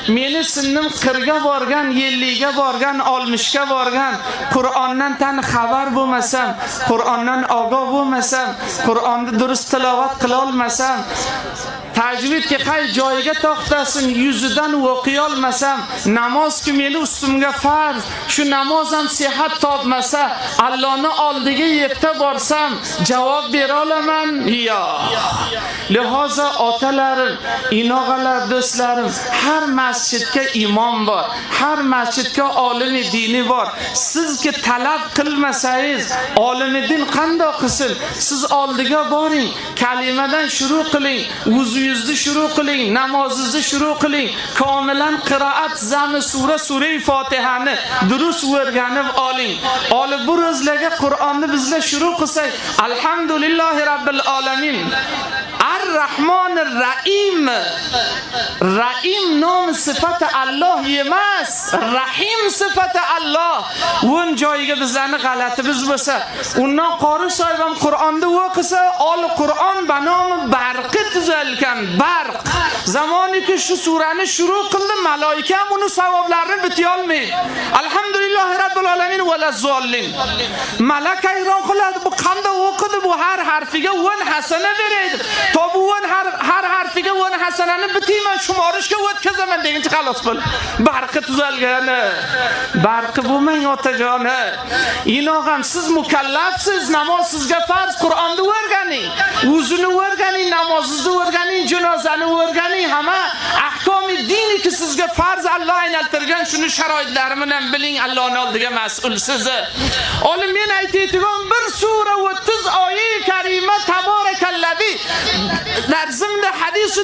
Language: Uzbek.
Meni sindim 40 ga borgan, 50 ga borgan, 60 ga borgan, Qur'ondan tan xabar bo'lmasam, Qur'ondan ogoh bo'lmasam, Qur'onni durust tilovat qila olmasam, tajvidga qay joyiga to'xtasin, yuzidan o'qiy olmasam, namoz-ku meni ustimga farz, shu namoz ham sihat topmasa, Allohning oldiga yetib borsam, javob bera olaman? Yo'q. Lihoza otalarim, inog'alar, do'stlarim, har masjidga imom bor, har masjidga olimi dini bor. Sizki talab qilmasangiz, olimi din qanday qilsin? Siz oldiga boring, kalimadan shuru qiling, vuzuingizni shuru qiling, namozingizni shuru qiling, komilan qiroat zami sura Fotihani durust o'rganib oling. Olib bu ro'zlarga Qur'onni bizlar shuru qilsak, alhamdulillahi robbil alamin. Ar-Rahmanir Rahim. Rahim nom sifati Alloh emas, Rahim sifati Alloh. O'n joyiga bizlarni g'alatimiz bo'lsa, undan qori so'yib ham Qur'onni o'qisa, ol Qur'on banomi barqi tuzalgan, barq. Zamoniki shu surani shuru qildi, malaika ham uni savoblarini bitiy olmaydi. Alhamdulillahi robbil alamin va lazollin. Malaka ayron qiladi, bu qanday o'qidi, bu har harfiga 10 hasana beradi. To'bu 10 har harfiga 10 hasanani bitiyman, shumorishga o'tkazaman deguncha xalos bo'l. Barqi tuzalgani. Barqi bo'lmang otajoni. Inog'am siz mukallafsiz, namoz sizga farz, Qur'onni o'rganing. O'zini o'rganing, namozingizni o'rganing, janozani o'rganing, hamma ahkomi diniki sizga farz Alloh aylantirgan shuni sharoitlari bilan biling, Allohning oldiga mas'ulsiz. Olim men aytaydigan bir sura 30 oyat karima taborakallazi. Dar zimda hadisi